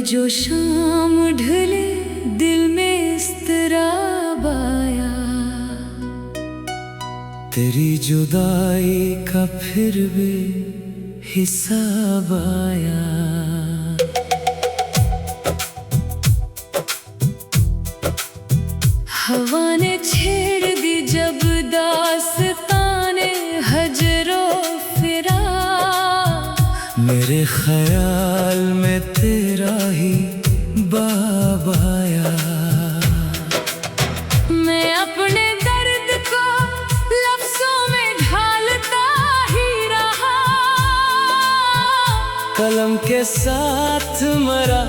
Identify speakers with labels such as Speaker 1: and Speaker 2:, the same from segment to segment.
Speaker 1: जो शाम ढले दिल में इस्तराब आया,
Speaker 2: तेरी जुदाई का फिर भी हिसाब आया।
Speaker 1: हवा ने छेड़ दी जब दास्ताने हजरो फिरा,
Speaker 2: मेरे ख्याल में तेरा ही बाब आया।
Speaker 1: मैं अपने दर्द को लफ्जों में ढालता ही रहा,
Speaker 2: कलम के साथ मरा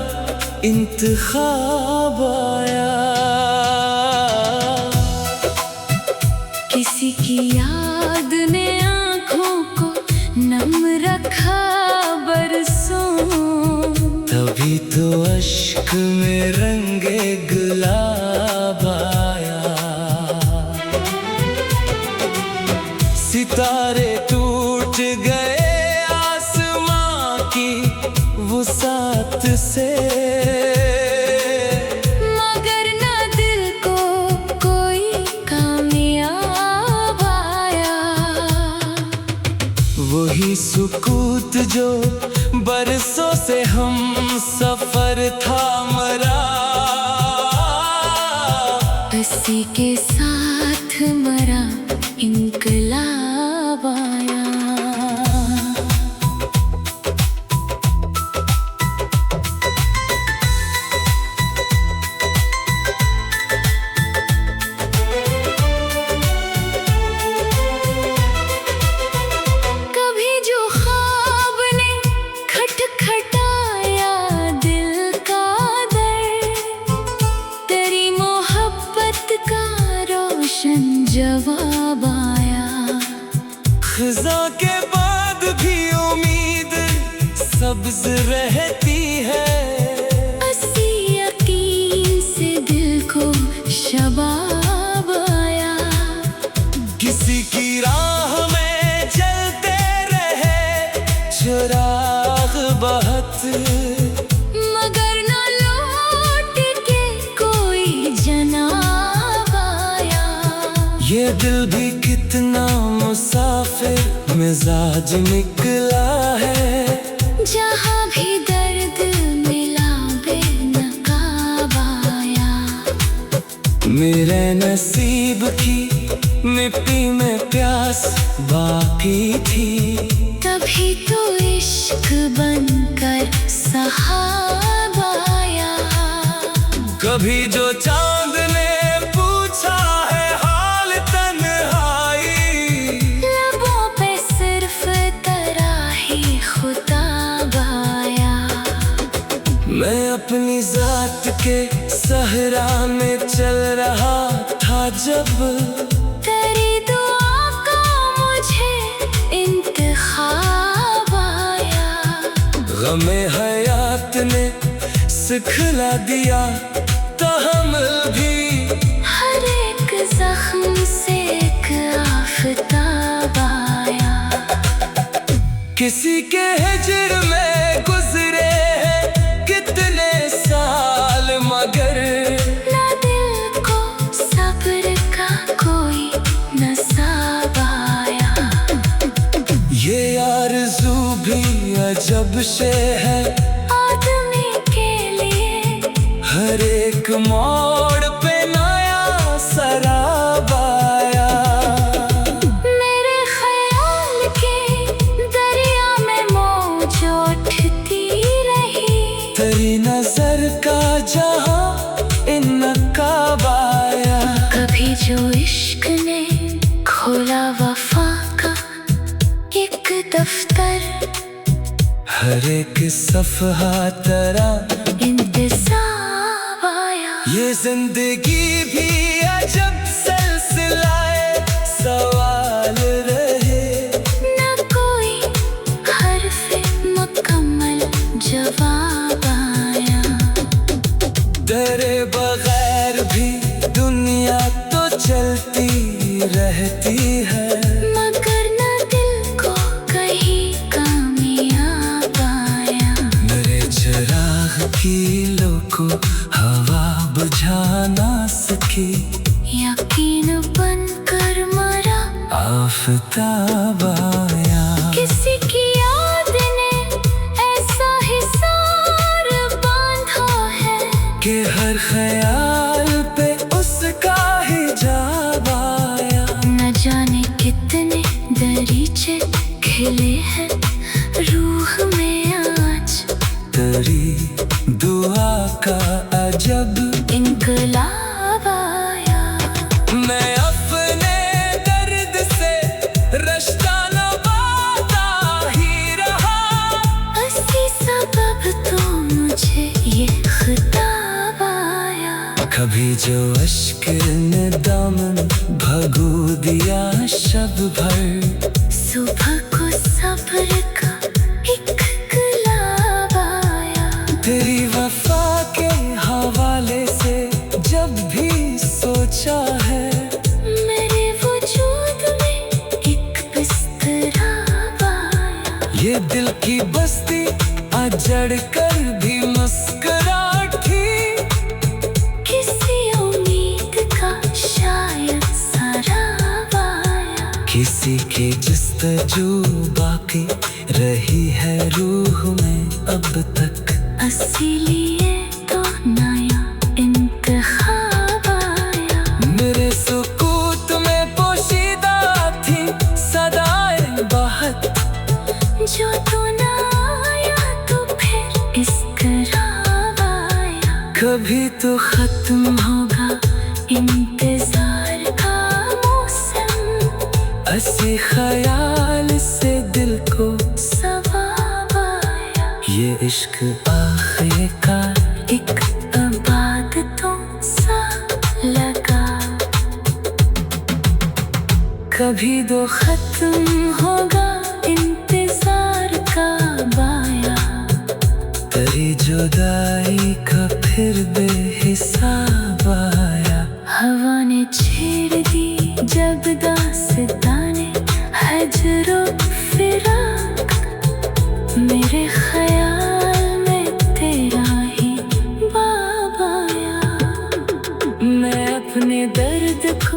Speaker 2: इंतखाब आया।
Speaker 1: किसी की याद ने आँखों को नम रखा बरसों,
Speaker 2: तभी तो अश्क में रंगे गुलाब आया। सितारे टूट गए आसमां की वुसात से,
Speaker 1: मगर ना दिल को कोई कामयाब आया।
Speaker 2: वही सुकूत जो बरसों से हम सफर था मरा,
Speaker 1: इसी के साथ मरा इनकलाब आया। कभी जो ख्वाब ने खटखटाया दिल का दर, तेरी मोहब्बत का रोशन जवाब आया।
Speaker 2: खज़ां के बाद भी उम्मीद सब्ज रहती है,
Speaker 1: असी यकीन से दिल को शबाब आया।
Speaker 2: किसी की राह में चलते रहे चिराग बहुत,
Speaker 1: मगर ना लौट के कोई जनाब आया।
Speaker 2: ये दिल भी कितना मुसाफिर मिजाज निकला है,
Speaker 1: जहाँ भी दर्द मिला बेनकाब आया।
Speaker 2: मेरे नसीब की मिट्टी में प्यास बाकी थी,
Speaker 1: तभी तो इश्क बनकर सहाब आया।
Speaker 2: कभी जो चांद ने पूछा है हाल तन्हाई,
Speaker 1: लबों पे सिर्फ तेरा ही खुताब आया।
Speaker 2: मैं अपनी जात के सहरा में चल रहा था जब,
Speaker 1: तेरी दुआ का मुझे इंतखाब आया।
Speaker 2: गमे हयात ने सिखला दिया तहम्मुल भी,
Speaker 1: हर एक जख्म से एक आफताब आया।
Speaker 2: किसी के हिज्र में गुजरे हैं कितने साल, मगर
Speaker 1: ना दिल को सब्र का कोई नसाब आया।
Speaker 2: ये आरज़ू भी अजब से है
Speaker 1: आदमी के लिए,
Speaker 2: हर एक मोड़ पे नया सराब आया।
Speaker 1: मेरे ख्याल के दरिया में मौज उठती रही,
Speaker 2: तेरी नजर का जहां इनकाब आया।
Speaker 1: कभी जो इश्क ने खोला वफा का एक दफ्तर,
Speaker 2: हर एक सफ़हा तेरा
Speaker 1: इंतज़ाब आया।
Speaker 2: ये जिंदगी भी अजब सिलसिलाए सवाल रहे,
Speaker 1: न कोई हर्फ मुकम्मल जवाब आया।
Speaker 2: तेरे बगैर भी दुनिया तो चलती रहती है,
Speaker 1: मगर न दिल को कहीं कामयाब आया।
Speaker 2: मेरे चिराग की आफताब आया।
Speaker 1: किसी की याद ने ऐसा हिसार बांधा है
Speaker 2: कि हर ख्याल पे उसका हिजाब आया।
Speaker 1: न जाने कितने दरीचे खिले हैं रूह में आज।
Speaker 2: तेरी दुआ का अजब
Speaker 1: इनकलाब आया।
Speaker 2: मैं अपने दर्द से रश्ता नवाता ही रहा।
Speaker 1: इसी सबब तो मुझे ये खिताब आया।
Speaker 2: कभी जो अश्क ने दामन भगो दिया शब भर।
Speaker 1: सुबह को सब्र का एक गुलाब आया।
Speaker 2: तेरी वफा के हवाले से जब भी सोचा है,
Speaker 1: मेरे वजूद में एक बिस्तराब आया।
Speaker 2: ये दिल की बस्ती अजड़ कर भी मुस्कुराती।
Speaker 1: किसी उम्मीद का शायद सराब आया।
Speaker 2: किसी की जस्तजू बाकी रही है रूह में अब तक।
Speaker 1: इसीलिए तो नया इंतखाब आया।
Speaker 2: मेरे सुकूत में पोशीदा थी सदाएं बहुत।
Speaker 1: जो तू ना आया तो फिर इसकराब आया।
Speaker 2: कभी तो खत्म
Speaker 1: होगा इंतजार का मौसम।
Speaker 2: ऐसे ख्याल से दिल को
Speaker 1: सवाब आया।
Speaker 2: ये इश्क आखिरकार
Speaker 1: एक इबादतों सा लगा।
Speaker 2: कभी दो
Speaker 1: खत्म होगा इंतजार का बाया।
Speaker 2: तेरी जुदाई का फिर बेहिसाब आया।
Speaker 1: हवा ने छेड़ दी जब दास्ताने हजरो फिराक। मेरे ख्याल में तेरा ही बाब आया।
Speaker 2: मैं अपने दर्द को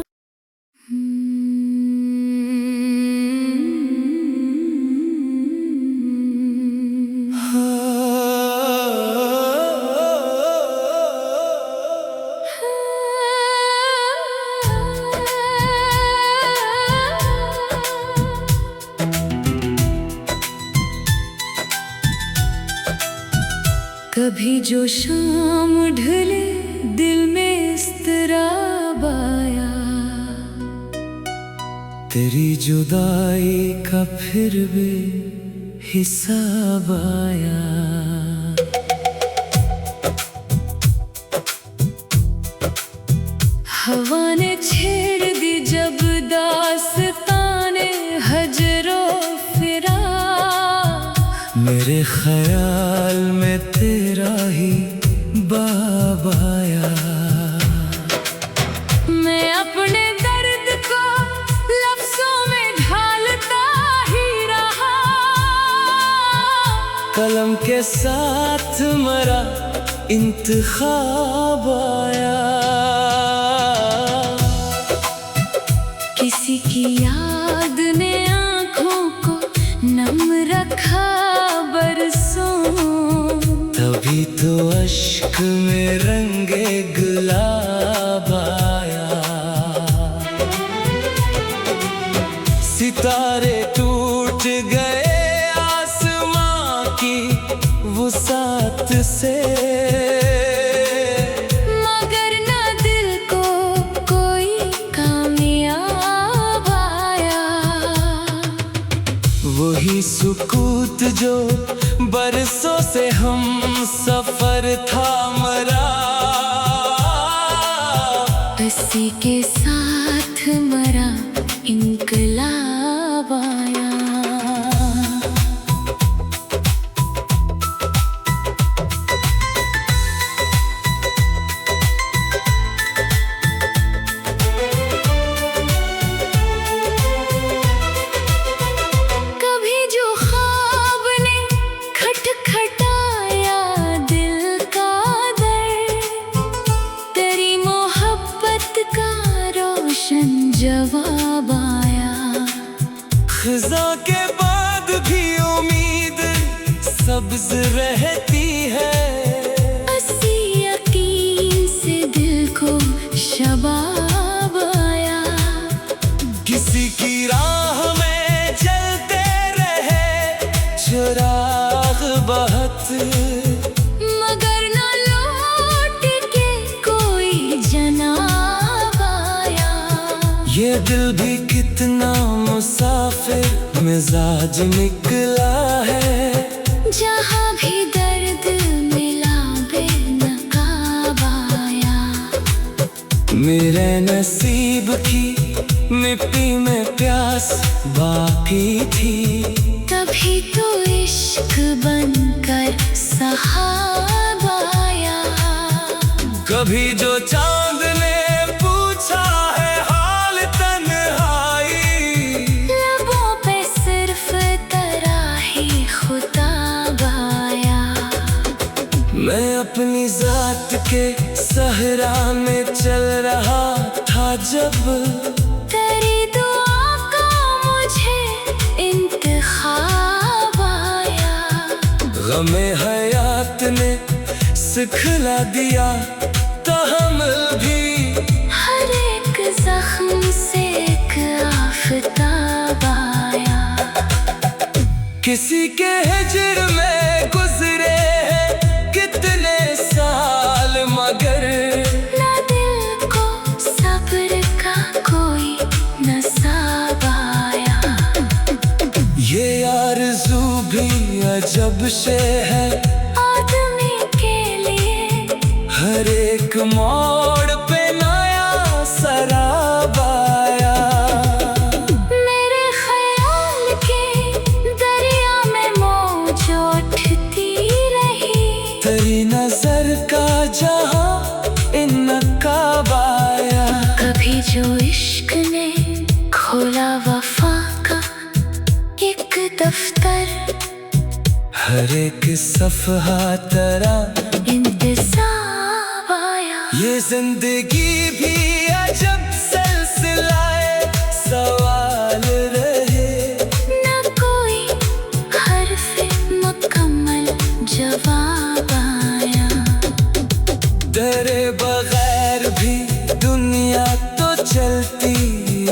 Speaker 1: कभी जो शाम ढले दिल में इस्तराब आया।
Speaker 2: तेरी जुदाई का फिर भी हिसाब आया।
Speaker 1: हवा ने छेड़ दी जब दास्ताने हजरो फिरा।
Speaker 2: मेरे ख्याल में तेरा ही बाब आया।
Speaker 1: मैं अपने दर्द को लफ्जों में ढालता ही रहा।
Speaker 2: कलम के साथ मरा इंतखाब आया।
Speaker 1: किसी की याद ने आँखों को नम रखा बरसों।
Speaker 2: तभी तो अश्क में रंगे गुलाब आया। सितारे टूट गए आसमां की वुसात से।
Speaker 1: मगर ना दिल को कोई कामयाब आया।
Speaker 2: वही सुकूत जो बरसों से हम सफर था मरा।
Speaker 1: इसी के साथ मरा इनकलाब आया। कभी जो ख्वाब ने खटखटाया दिल का दर। तेरी मोहब्बत का रोशन जवाब आया।
Speaker 2: खज़ां के बाद भी उम्मीद सब्ज रहती है।
Speaker 1: ऐसी यकीन से दिल को शबाब आया।
Speaker 2: किसी की राह में चलते रहे चिराग बहुत,
Speaker 1: मगर न लौट के कोई जनाब आया।
Speaker 2: ये दिल भी कितना मुसाफिर मिजाज निकला है।
Speaker 1: जहाँ भी दर्द मिला बेनकाब आया।
Speaker 2: मेरे नसीब की मिट्टी में प्यास बाकी थी।
Speaker 1: तभी तो इश्क बनकर सहाब आया।
Speaker 2: कभी जो चांद ने पूछा है हाल तन्हाई,
Speaker 1: लबों पे सिर्फ तराही खुताब आया।
Speaker 2: मैं अपनी जात के सहरा में चल रहा था जब,
Speaker 1: तेरी दुआ का मुझे इंतखाब आया।
Speaker 2: गमे हयात ने सिखला दिया तहम्मुल भी।
Speaker 1: हर एक जख्म से एक आफताब आया।
Speaker 2: किसी के हिज्र में गुजरे हैं कितने साल, मगर
Speaker 1: ना दिल को सब्र का कोई नसाब आया।
Speaker 2: ये आरज़ू भी अजब से है।
Speaker 1: आदमी के लिए
Speaker 2: हर एक मोड़ पे नया सराब आया।
Speaker 1: मेरे ख्याल के दरिया में मौज उठती रही।
Speaker 2: तेरी नजर का जहां इनकाब आया।
Speaker 1: कभी जो इश्क ने खोला वफा का एक दफ्तर,
Speaker 2: हर एक सफ़हा तरह
Speaker 1: इंतज़ाब आया।
Speaker 2: ये जिंदगी भी अजब सिलसिलाए सवाल रहे।
Speaker 1: न कोई हर्फ मुकम्मल जवाब आया।
Speaker 2: तेरे बगैर भी दुनिया तो चलती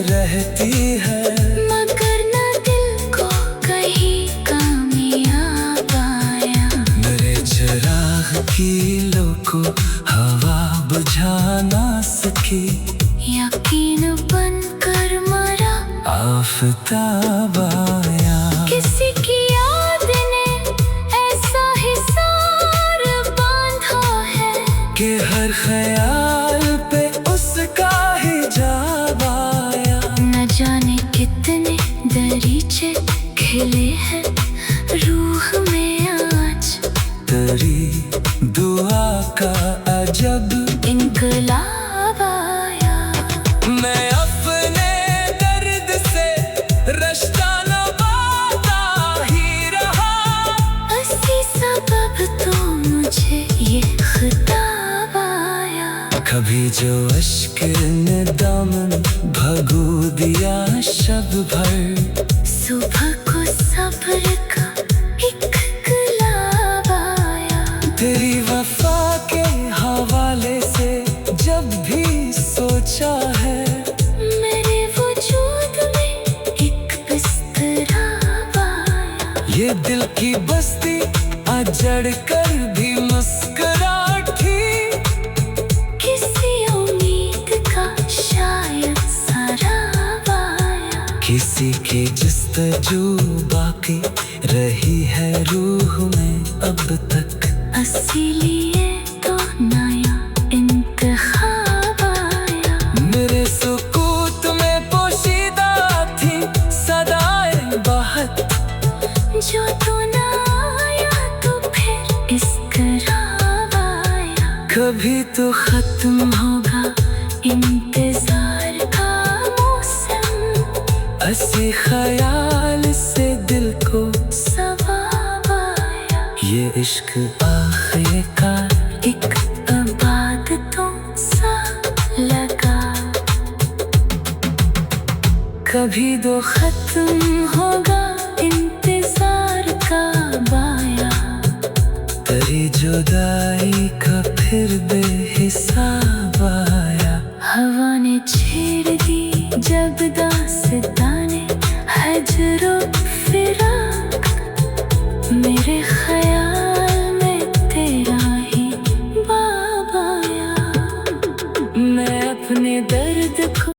Speaker 2: रहती है,
Speaker 1: मगर न दिल को कहीं कामयाब आया।
Speaker 2: मेरे चिराग की लो को हवा बुझा ना सकी।
Speaker 1: यकीन बनकर मरा
Speaker 2: आफताब आया।
Speaker 1: किसी की याद ने ऐसा हिसार बांधा है
Speaker 2: कि हर ख्याल पे उसका हिजाब आया।
Speaker 1: न जाने कितने दरीचे खिले हैं रूह में आज।
Speaker 2: तेरी दुआ का अजब
Speaker 1: इनकलाब आया।
Speaker 2: मैं अपने दर्द से रश्ता नवाता ही रहा।
Speaker 1: इसी सबब तो मुझे ये खिताब आया।
Speaker 2: कभी जो अश्क ने दामन भगो दिया शब भर,
Speaker 1: सुबह को सब्र का एक गुलाब आया।
Speaker 2: तेरी वफा के हवाले से जब भी सोचा है,
Speaker 1: मेरे वजूद में एक बिस्तराब आया।
Speaker 2: ये दिल की बस्ती अजड़ कर भी मुस्कुराती।
Speaker 1: किसी उम्मीद का शायद सराब आया।
Speaker 2: किसी की जस्तजू बाकी रही है रूह में अब तक।
Speaker 1: इसीलिए तो नया इंतखाब आया।
Speaker 2: मेरे सुकूत में पोशीदा थी सदाएं बहुत,
Speaker 1: जो तो ना आया तो फिर इसकराब आया। कभी तो खत्म होगा इंतजार का मौसम।
Speaker 2: ऐसे ख्याल से दिल को
Speaker 1: सवाब आया।
Speaker 2: ये इश्क आखिरकार
Speaker 1: एक इबादतों सा लगा। कभी दो खत्म होगा इंतजार का बाया।
Speaker 2: तेरी जुदाई का फिर बेहिसाब आया।
Speaker 1: हवा ने छेड़ दी जब